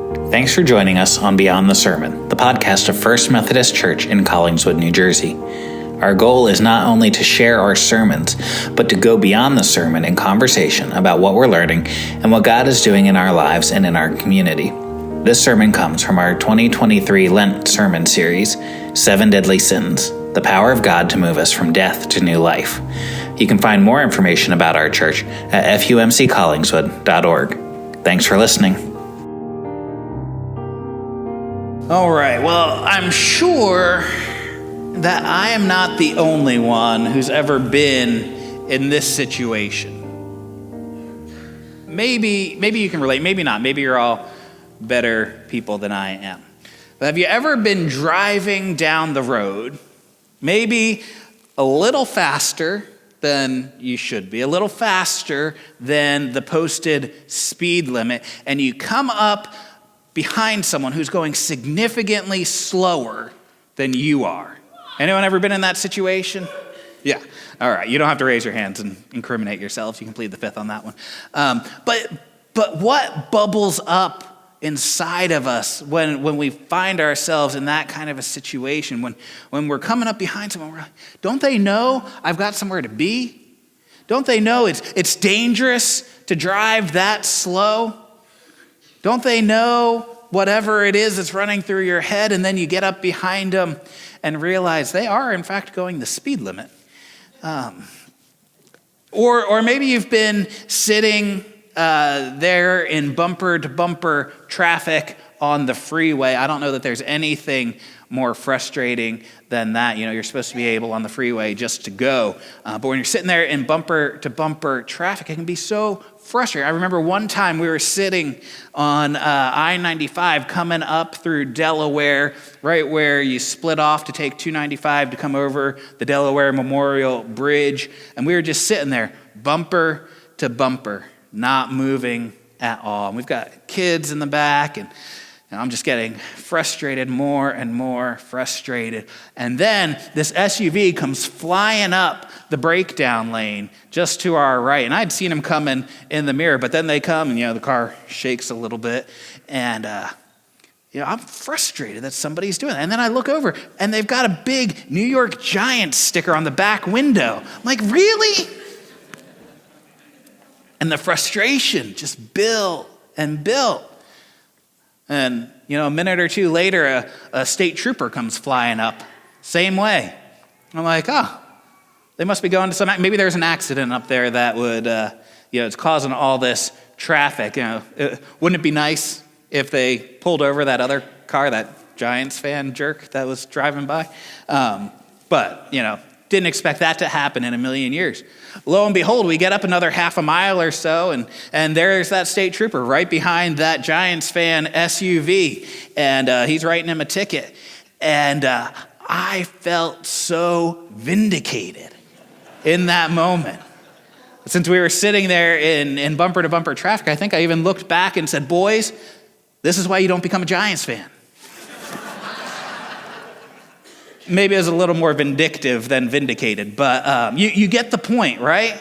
Thanks for joining us on Beyond the Sermon, the podcast of First Methodist Church in Collingswood, New Jersey. Our goal is not only to share our sermons, but to go beyond the sermon in conversation about what we're learning and what God is doing in our lives and in our community. This sermon comes from our 2023 Lent sermon series, 7 Deadly Sins, the power of God to move us from death to new life. You can find more information about our church at fumccollingswood.org. Thanks for listening. All right, well, I'm sure that I am not the only one who's ever been in this situation. Maybe you can relate, maybe not. Maybe you're all better people than I am. But have you ever been driving down the road, maybe a little faster than you should be, a little faster than the posted speed limit, and you come up behind someone who's going significantly slower than you are? Anyone ever been in that situation? Yeah. All right. You don't have to raise your hands and incriminate yourselves. You can plead the fifth on that one. But what bubbles up inside of us when we find ourselves in that kind of a situation, when we're coming up behind someone, we're like, don't they know I've got somewhere to be? Don't they know it's dangerous to drive that slow? Don't they know whatever it is that's running through your head? And then you get up behind them and realize they are, in fact, going the speed limit. Or maybe you've been sitting there in bumper-to-bumper traffic on the freeway. I don't know that there's anything more frustrating than that. You know, you're supposed to be able on the freeway just to go. But when you're sitting there in bumper-to-bumper traffic, it can be so frustrating. I remember one time we were sitting on I-95 coming up through Delaware, right where you split off to take 295 to come over the Delaware Memorial Bridge. And we were just sitting there, bumper to bumper, not moving at all. And we've got kids in the back, and I'm just getting frustrated, more and more frustrated. And then this SUV comes flying up the breakdown lane just to our right. And I'd seen them coming in the mirror, but then they come and, the car shakes a little bit. And, I'm frustrated that somebody's doing that. And then I look over and they've got a big New York Giants sticker on the back window. I'm like, really? And the frustration just built and built. And, a minute or two later, a state trooper comes flying up, same way. I'm like, they must be going to some, maybe there's an accident up there that would, it's causing all this traffic. Wouldn't it be nice if they pulled over that other car, that Giants fan jerk that was driving by? But, didn't expect that to happen in a million years. Lo and behold, we get up another half a mile or so, and there's that state trooper right behind that Giants fan SUV, and he's writing him a ticket. And I felt so vindicated in that moment. Since we were sitting there in bumper-to-bumper traffic, I think I even looked back and said, boys, this is why you don't become a Giants fan. Maybe it was a little more vindictive than vindicated, but you get the point, right?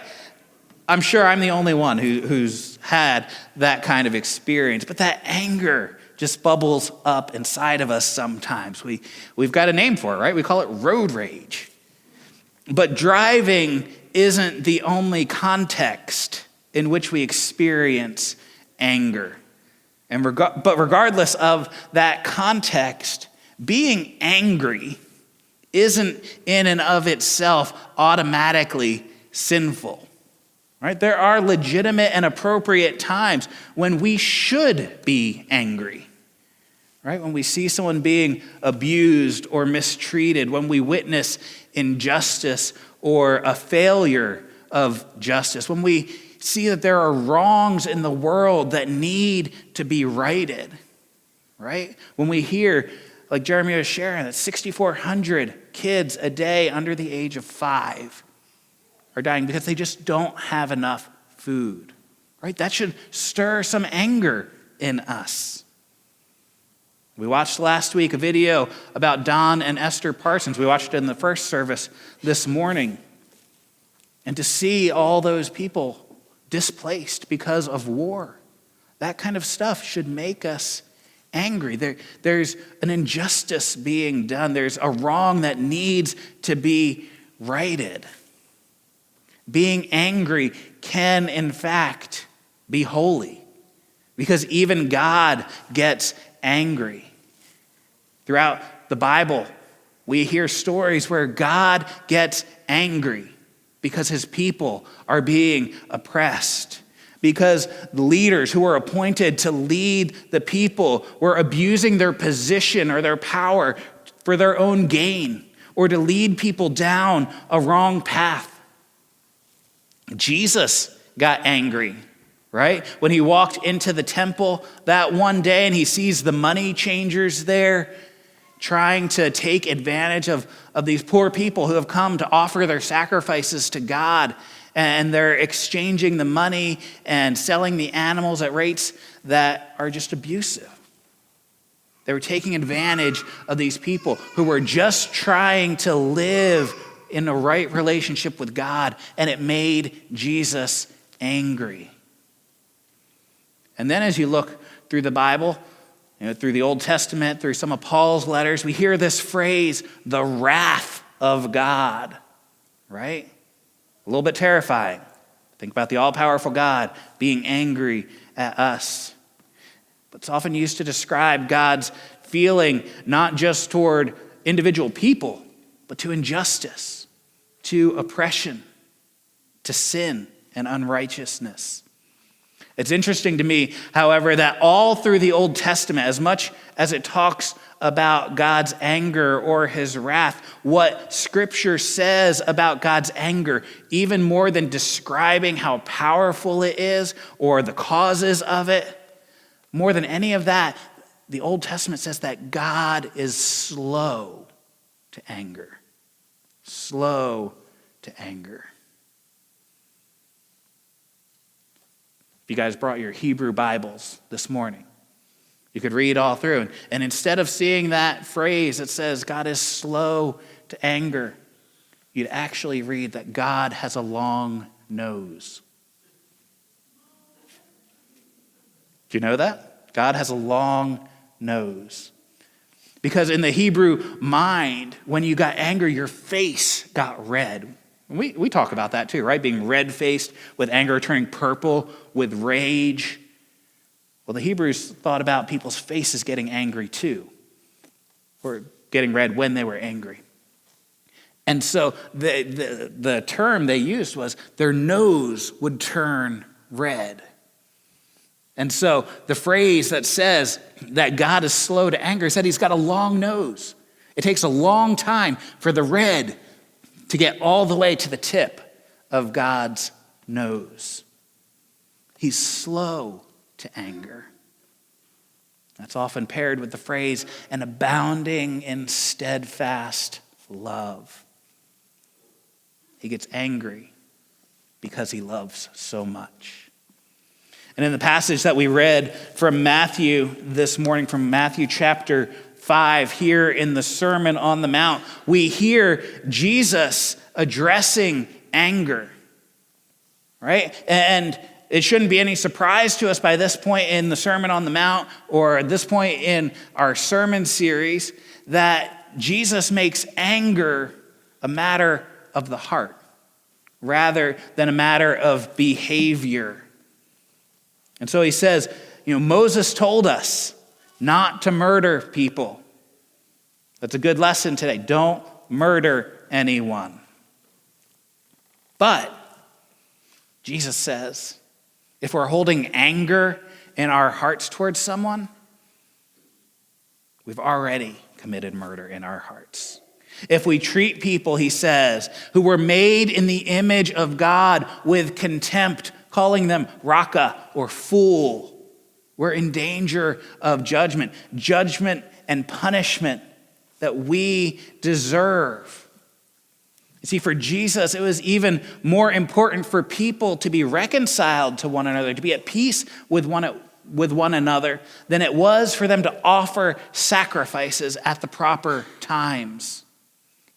I'm sure I'm the only one who's had that kind of experience, but that anger just bubbles up inside of us sometimes. We've got a name for it, right? We call it road rage. But driving isn't the only context in which we experience anger. But regardless of that context, being angry isn't in and of itself automatically sinful, right? There are legitimate and appropriate times when we should be angry, right? When we see someone being abused or mistreated, when we witness injustice or a failure of justice, when we see that there are wrongs in the world that need to be righted, right? When we hear, like Jeremy was sharing, that 6,400 kids a day under the age of 5 are dying because they just don't have enough food, right? That should stir some anger in us. We watched last week a video about Don and Esther Parsons. We watched it in the first service this morning. And to see all those people displaced because of war, that kind of stuff should make us angry. There's an injustice being done. There's a wrong that needs to be righted. Being angry can, in fact, be holy, because even God gets angry. Throughout the Bible, we hear stories where God gets angry because his people are being oppressed, because the leaders who were appointed to lead the people were abusing their position or their power for their own gain or to lead people down a wrong path. Jesus got angry, right? When he walked into the temple that one day and he sees the money changers there trying to take advantage of these poor people who have come to offer their sacrifices to God, and they're exchanging the money and selling the animals at rates that are just abusive. They were taking advantage of these people who were just trying to live in a right relationship with God, and it made Jesus angry. And then as you look through the Bible, through the Old Testament, through some of Paul's letters, we hear this phrase, the wrath of God, right? A little bit terrifying. Think about the all-powerful God being angry at us. But it's often used to describe God's feeling not just toward individual people, but to injustice, to oppression, to sin and unrighteousness. It's interesting to me, however, that all through the Old Testament, as much as it talks about God's anger or his wrath, what Scripture says about God's anger, even more than describing how powerful it is or the causes of it, more than any of that, the Old Testament says that God is slow to anger. Slow to anger. If you guys brought your Hebrew Bibles this morning, you could read all through. And instead of seeing that phrase that says God is slow to anger, you'd actually read that God has a long nose. Do you know that? God has a long nose. Because in the Hebrew mind, when you got angry, your face got red. We talk about that too, right? Being red-faced with anger, turning purple with rage. Well, the Hebrews thought about people's faces getting angry too, or getting red when they were angry. And so the term they used was their nose would turn red. And so the phrase that says that God is slow to anger said he's got a long nose. It takes a long time for the red to get all the way to the tip of God's nose. He's slow to anger. That's often paired with the phrase, and abounding in steadfast love. He gets angry because he loves so much. And in the passage that we read from Matthew this morning, from Matthew chapter 5, here in the Sermon on the Mount, we hear Jesus addressing anger, right? And it shouldn't be any surprise to us by this point in the Sermon on the Mount or at this point in our sermon series that Jesus makes anger a matter of the heart rather than a matter of behavior. And so he says, Moses told us not to murder people. That's a good lesson today. Don't murder anyone. But Jesus says, if we're holding anger in our hearts towards someone, we've already committed murder in our hearts. If we treat people, he says, who were made in the image of God with contempt, calling them raka or fool, we're in danger of judgment and punishment that we deserve. You see, for Jesus, it was even more important for people to be reconciled to one another, to be at peace with one another, than it was for them to offer sacrifices at the proper times.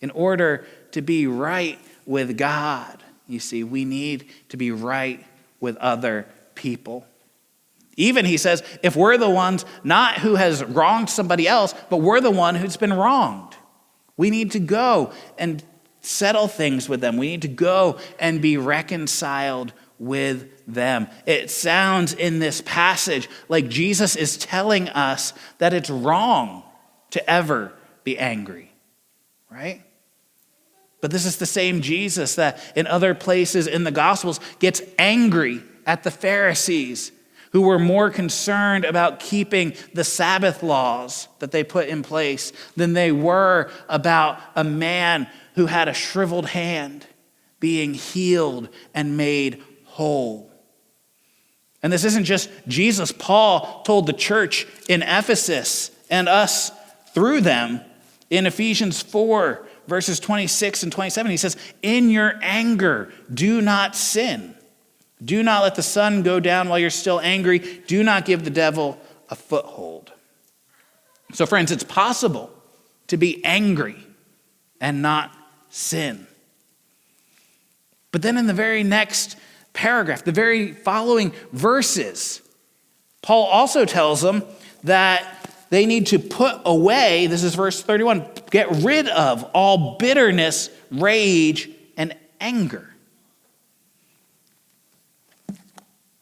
In order to be right with God, you see, we need to be right with other people. Even, he says, if we're the ones not who has wronged somebody else, but we're the one who's been wronged, we need to go and settle things with them. We need to go and be reconciled with them. It sounds in this passage like Jesus is telling us that it's wrong to ever be angry, right? But this is the same Jesus that in other places in the Gospels gets angry at the Pharisees, who were more concerned about keeping the Sabbath laws that they put in place than they were about a man who had a shriveled hand being healed and made whole. And this isn't just Jesus. Paul told the church in Ephesus and us through them in Ephesians 4, verses 26 and 27. He says, in your anger, do not sin. Do not let the sun go down while you're still angry. Do not give the devil a foothold. So friends, it's possible to be angry and not sin. But then in the very next paragraph, the very following verses, Paul also tells them that they need to put away, this is verse 31, get rid of all bitterness, rage, and anger.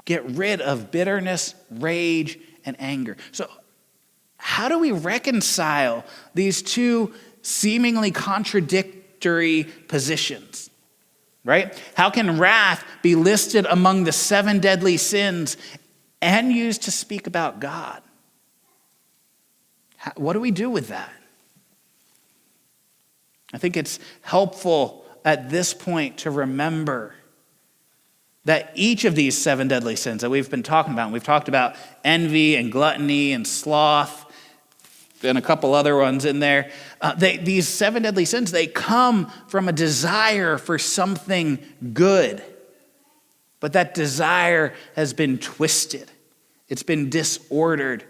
Get rid of bitterness, rage, and anger. So how do we reconcile these two seemingly contradictory positions, right? How can wrath be listed among the 7 deadly sins and used to speak about God? What do we do with that? I think it's helpful at this point to remember that each of these 7 deadly sins that we've been talking about, and we've talked about envy and gluttony and sloth and a couple other ones in there, these 7 deadly sins, they come from a desire for something good. But that desire has been twisted. It's been disordered,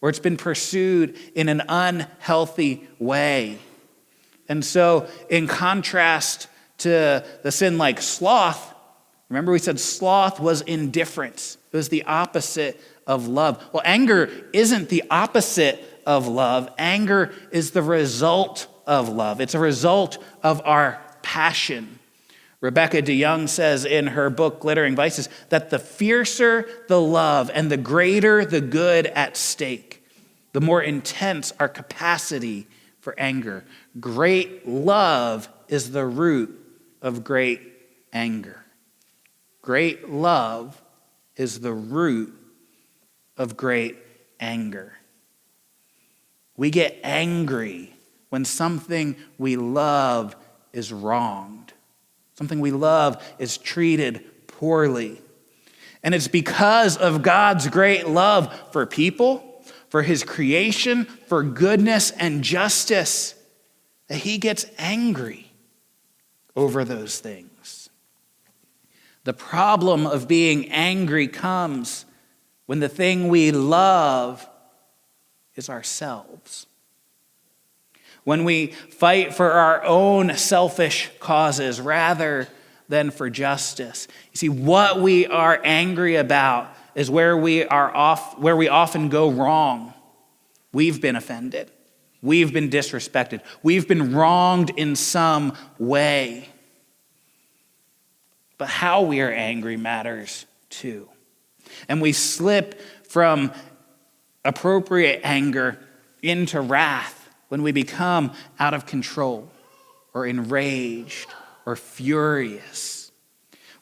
or it's been pursued in an unhealthy way. And so in contrast to the sin like sloth, remember we said sloth was indifference. It was the opposite of love. Well, anger isn't the opposite of love. Anger is the result of love. It's a result of our passion. Rebecca DeYoung says in her book, Glittering Vices, that the fiercer the love and the greater the good at stake, the more intense our capacity for anger. Great love is the root of great anger. Great love is the root of great anger. We get angry when something we love is wronged. Something we love is treated poorly. And it's because of God's great love for people, for his creation, for goodness and justice, that he gets angry over those things. The problem of being angry comes when the thing we love is ourselves. When we fight for our own selfish causes rather than for justice. You see, what we are angry about is where we often go wrong. We've been offended. We've been disrespected. We've been wronged in some way. But how we are angry matters too. And we slip from appropriate anger into wrath when we become out of control or enraged or furious.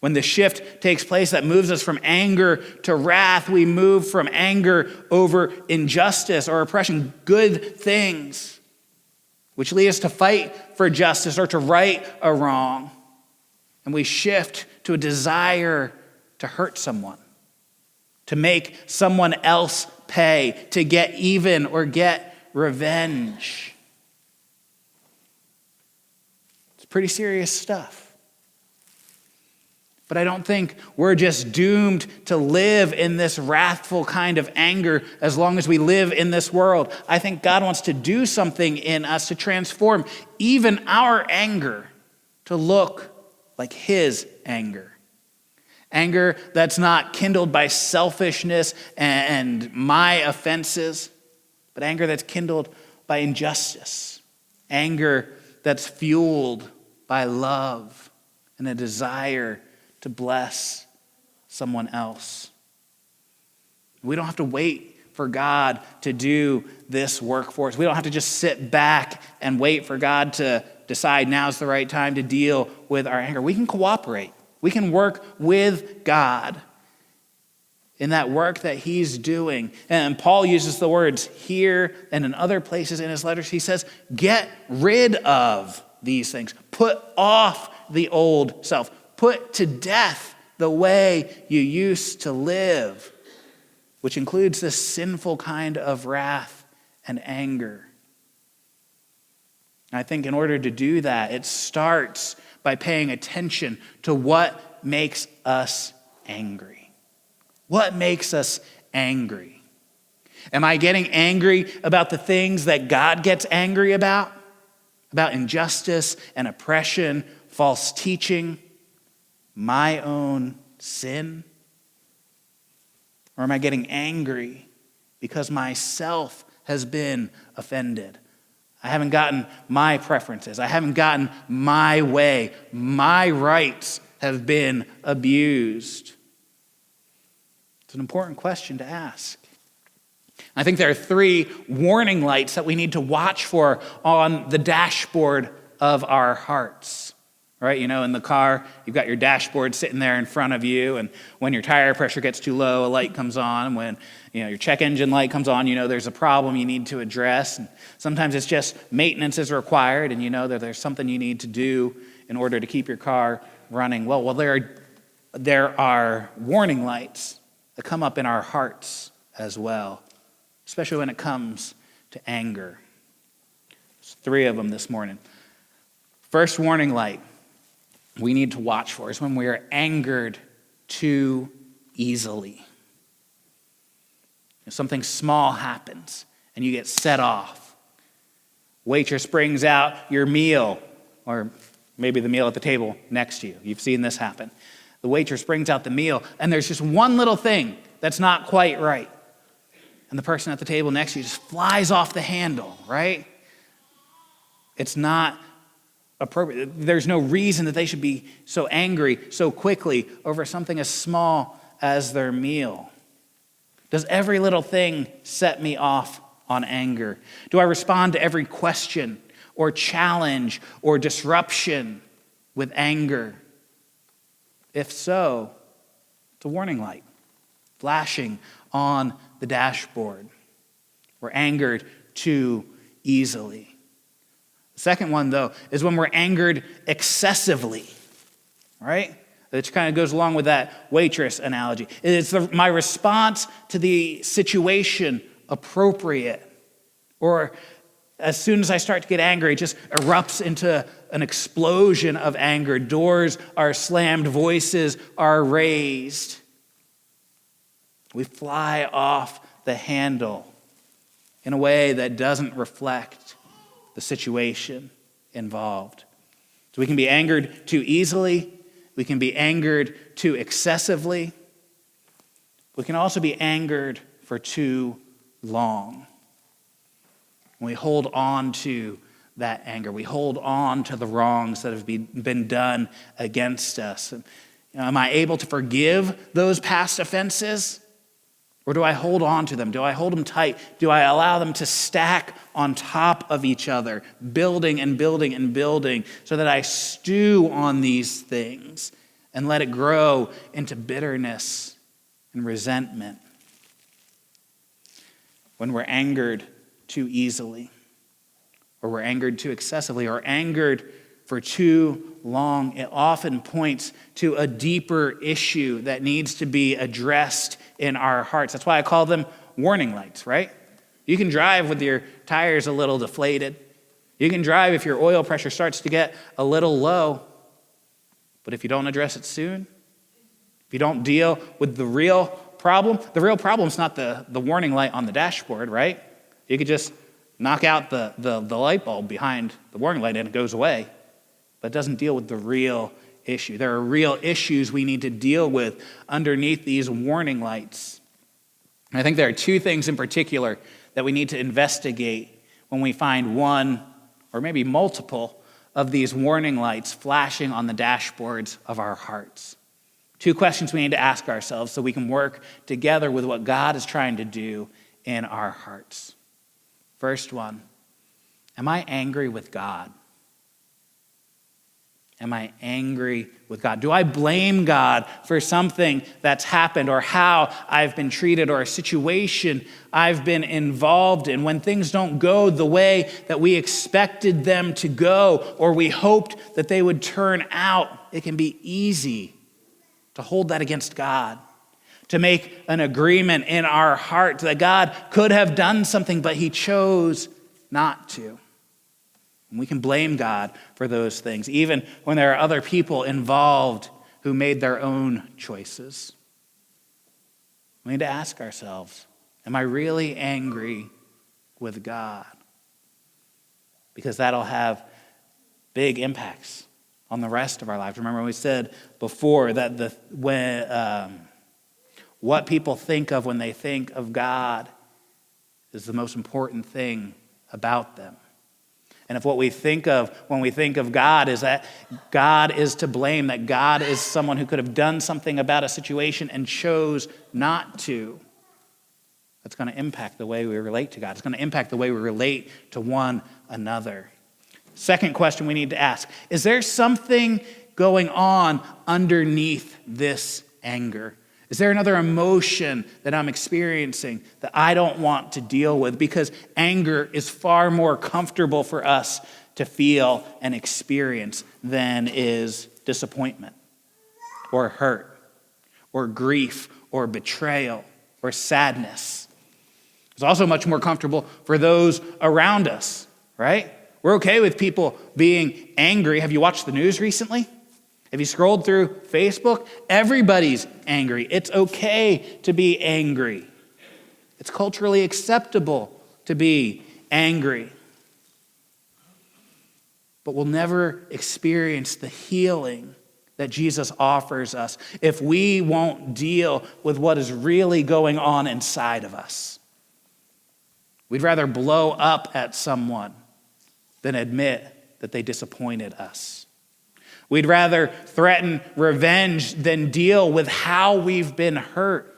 When the shift takes place that moves us from anger to wrath, we move from anger over injustice or oppression, good things, which lead us to fight for justice or to right a wrong. And we shift to a desire to hurt someone, to make someone else pay, to get even or get revenge. It's pretty serious stuff. But I don't think we're just doomed to live in this wrathful kind of anger as long as we live in this world. I think God wants to do something in us to transform even our anger to look like his anger. Anger that's not kindled by selfishness and my offenses, but anger that's kindled by injustice. Anger that's fueled by love and a desire to bless someone else. We don't have to wait for God to do this work for us. We don't have to just sit back and wait for God to decide now's the right time to deal with our anger. We can cooperate. We can work with God in that work that he's doing. And Paul uses the words here and in other places in his letters. He says, get rid of these things. Put off the old self. Put to death the way you used to live, which includes this sinful kind of wrath and anger. I think in order to do that, it starts by paying attention to what makes us angry. What makes us angry? Am I getting angry about the things that God gets angry about? About injustice and oppression, false teaching, my own sin? Or am I getting angry because myself has been offended? I haven't gotten my preferences. I haven't gotten my way. My rights have been abused. It's an important question to ask. I think there are 3 warning lights that we need to watch for on the dashboard of our hearts. Right? You know, in the car, you've got your dashboard sitting there in front of you, and when your tire pressure gets too low, a light comes on. When your check engine light comes on, there's a problem you need to address. And sometimes it's just maintenance is required, and that there's something you need to do in order to keep your car running well. Well, there are warning lights that come up in our hearts as well, especially when it comes to anger. There's 3 of them this morning. First warning light we need to watch for is when we are angered too easily. If something small happens and you get set off, waitress brings out your meal, or maybe the meal at the table next to you. You've seen this happen. The waitress brings out the meal, and there's just one little thing that's not quite right. And the person at the table next to you just flies off the handle, right? It's not appropriate. There's no reason that they should be so angry so quickly over something as small as their meal. Does every little thing set me off on anger? Do I respond to every question or challenge or disruption with anger? If so, it's a warning light flashing on the dashboard. We're angered too easily. The second one, though, is when we're angered excessively, right? Which kind of goes along with that waitress analogy. It's my response to the situation appropriate? Or as soon as I start to get angry, it just erupts into an explosion of anger. Doors are slammed, voices are raised. We fly off the handle in a way that doesn't reflect the situation involved. So we can be angered too easily. We can be angered too excessively. We can also be angered for too long. When we hold on to that anger, we hold on to the wrongs that have been done against us. And, am I able to forgive those past offenses? Or do I hold on to them? Do I hold them tight? Do I allow them to stack on top of each other, building and building and building, so that I stew on these things and let it grow into bitterness and resentment? When we're angered too easily, or we're angered too excessively, or angered for too long, it often points to a deeper issue that needs to be addressed in our hearts. That's why I call them warning lights, right? You can drive with your tires a little deflated. You can drive if your oil pressure starts to get a little low. But if you don't address it soon, if you don't deal with the real problem's not the warning light on the dashboard, right? You could just knock out the light bulb behind the warning light and it goes away. But it doesn't deal with the real issue. There are real issues we need to deal with underneath these warning lights. And I think there are two things in particular that we need to investigate when we find one or maybe multiple of these warning lights flashing on the dashboards of our hearts. Two questions we need to ask ourselves so we can work together with what God is trying to do in our hearts. First one, am I angry with God? Am I angry with God? Do I blame God for something that's happened or how I've been treated or a situation I've been involved in? When things don't go the way that we expected them to go or we hoped that they would turn out, it can be easy to hold that against God, to make an agreement in our heart that God could have done something, but he chose not to. And we can blame God for those things, even when there are other people involved who made their own choices. We need to ask ourselves, am I really angry with God? Because that'll have big impacts on the rest of our lives. Remember we said before that what people think of when they think of God is the most important thing about them. And if what we think of when we think of God is that God is to blame, that God is someone who could have done something about a situation and chose not to, that's going to impact the way we relate to God. It's going to impact the way we relate to one another. Second question we need to ask, is there something going on underneath this anger? Is there another emotion that I'm experiencing that I don't want to deal with? Because anger is far more comfortable for us to feel and experience than is disappointment or hurt or grief or betrayal or sadness. It's also much more comfortable for those around us, right? We're okay with people being angry. Have you watched the news recently? Have you scrolled through Facebook? Everybody's angry. It's okay to be angry. It's culturally acceptable to be angry. But we'll never experience the healing that Jesus offers us if we won't deal with what is really going on inside of us. We'd rather blow up at someone than admit that they disappointed us. We'd rather threaten revenge than deal with how we've been hurt.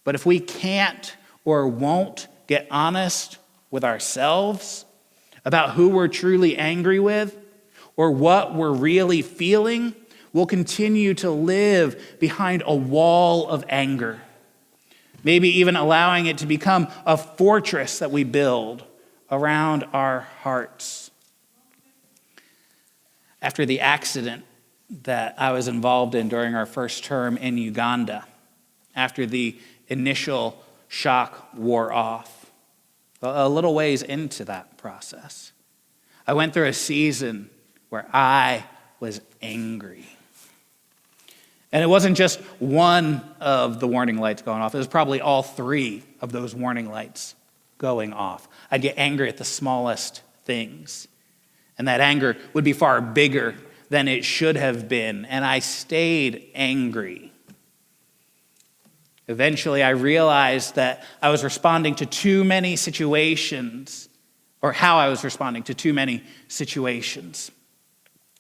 But if we can't or won't get honest with ourselves about who we're truly angry with or what we're really feeling, we'll continue to live behind a wall of anger. Maybe even allowing it to become a fortress that we build around our hearts. After the accident that I was involved in during our first term in Uganda, after the initial shock wore off, a little ways into that process, I went through a season where I was angry. And it wasn't just one of the warning lights going off. It was probably all three of those warning lights going off. I'd get angry at the smallest things. And that anger would be far bigger than it should have been. And I stayed angry. Eventually, I realized that I was responding to too many situations, or how I was responding to too many situations.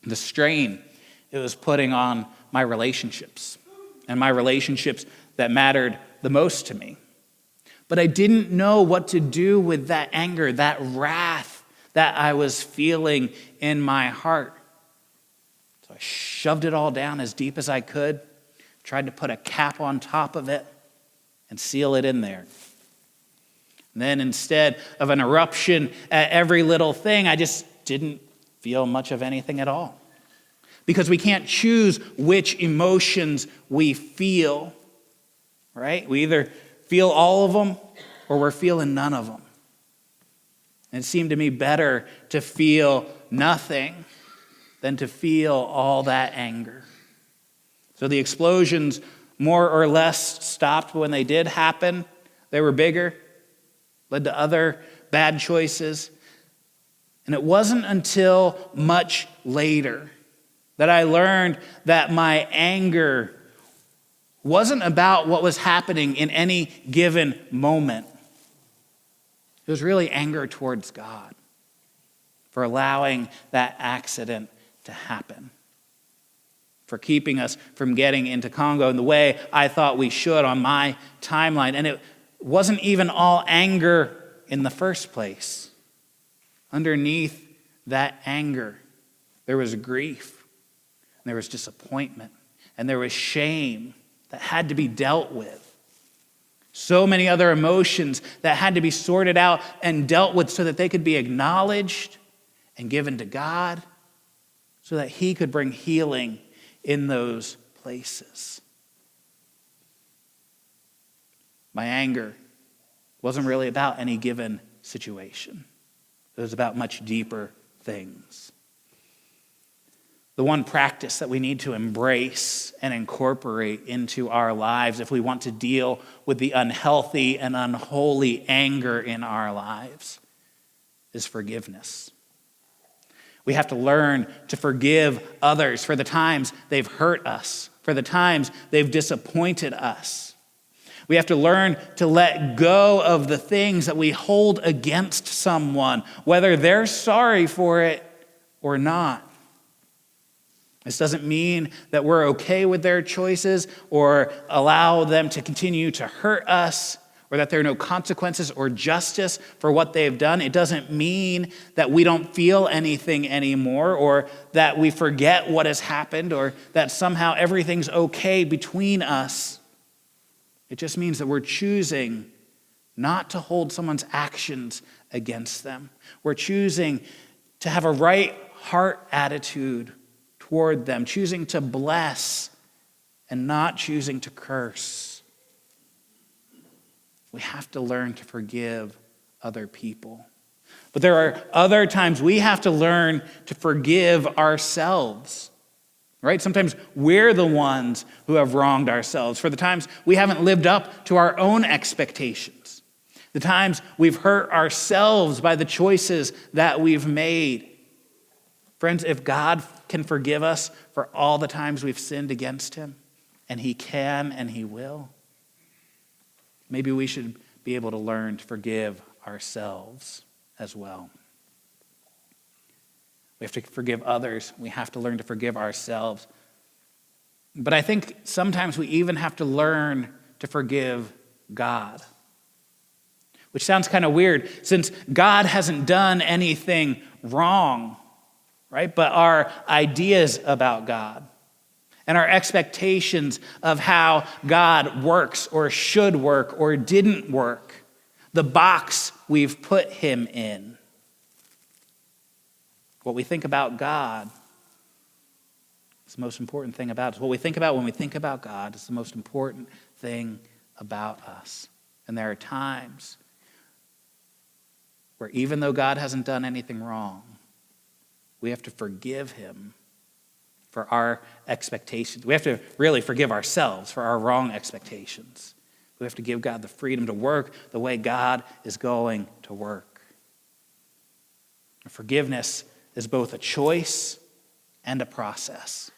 The strain it was putting on my relationships, and my relationships that mattered the most to me. But I didn't know what to do with that anger, that wrath that I was feeling in my heart. So I shoved it all down as deep as I could, tried to put a cap on top of it and seal it in there. And then instead of an eruption at every little thing, I just didn't feel much of anything at all. Because we can't choose which emotions we feel, right? We either feel all of them or we're feeling none of them. And it seemed to me better to feel nothing than to feel all that anger. So the explosions more or less stopped, but when they did happen, they were bigger, led to other bad choices. And it wasn't until much later That I learned that my anger wasn't about what was happening in any given moment. It was really anger towards God for allowing that accident to happen, for keeping us from getting into Congo in the way I thought we should on my timeline. And it wasn't even all anger in the first place. Underneath that anger, there was grief, and there was disappointment, and there was shame that had to be dealt with. So many other emotions that had to be sorted out and dealt with so that they could be acknowledged and given to God so that He could bring healing in those places. My anger wasn't really about any given situation. It was about much deeper things. The one practice that we need to embrace and incorporate into our lives if we want to deal with the unhealthy and unholy anger in our lives is forgiveness. We have to learn to forgive others for the times they've hurt us, for the times they've disappointed us. We have to learn to let go of the things that we hold against someone, whether they're sorry for it or not. This doesn't mean that we're okay with their choices or allow them to continue to hurt us or that there are no consequences or justice for what they've done. It doesn't mean that we don't feel anything anymore or that we forget what has happened or that somehow everything's okay between us. It just means that we're choosing not to hold someone's actions against them. We're choosing to have a right heart attitude toward them, choosing to bless and not choosing to curse. We have to learn to forgive other people. But there are other times we have to learn to forgive ourselves. Right? Sometimes we're the ones who have wronged ourselves for the times we haven't lived up to our own expectations, the times we've hurt ourselves by the choices that we've made. Friends, if God can forgive us for all the times we've sinned against Him, and He can and He will, maybe we should be able to learn to forgive ourselves as well. We have to forgive others. We have to learn to forgive ourselves. But I think sometimes we even have to learn to forgive God, which sounds kind of weird since God hasn't done anything wrong, right? But our ideas about God and our expectations of how God works or should work or didn't work, the box we've put Him in. What we think about God is the most important thing about us. What we think about when we think about God is the most important thing about us. And there are times where even though God hasn't done anything wrong, we have to forgive Him for our expectations. We have to really forgive ourselves for our wrong expectations. We have to give God the freedom to work the way God is going to work. Forgiveness is both a choice and a process.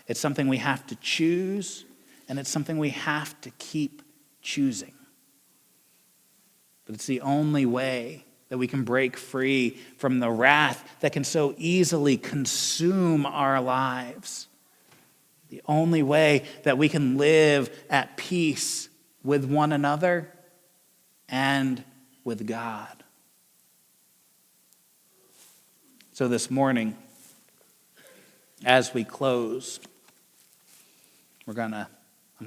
It's something we have to choose, and it's something we have to keep choosing. But it's the only way that we can break free from the wrath that can so easily consume our lives. The only way that we can live at peace with one another and with God. So this morning, as we close, I'm going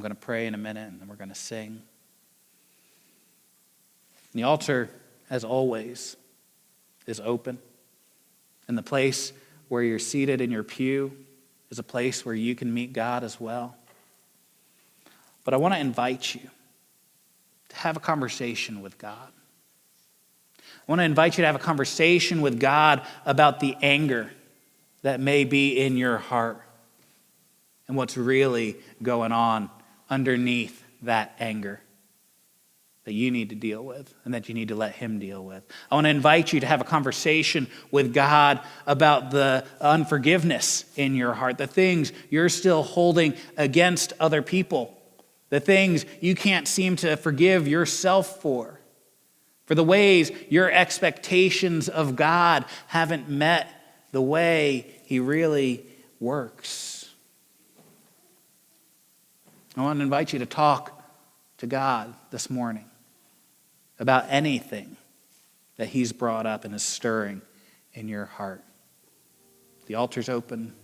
to pray in a minute, and then we're going to sing. The altar, as always, is open. And the place where you're seated in your pew is a place where you can meet God as well. But I want to invite you to have a conversation with God. I want to invite you to have a conversation with God about the anger that may be in your heart and what's really going on underneath that anger. that you need to deal with and that you need to let him deal with. I want to invite you to have a conversation with God about the unforgiveness in your heart, the things you're still holding against other people, the things you can't seem to forgive yourself for the ways your expectations of God haven't met the way he really works. I want to invite you to talk to God this morning about anything that he's brought up and is stirring in your heart. The altar's open.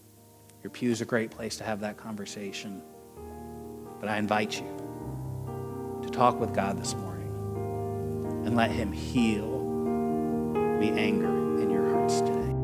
Your pew's a great place to have that conversation. But I invite you to talk with God this morning and let him heal the anger in your hearts today.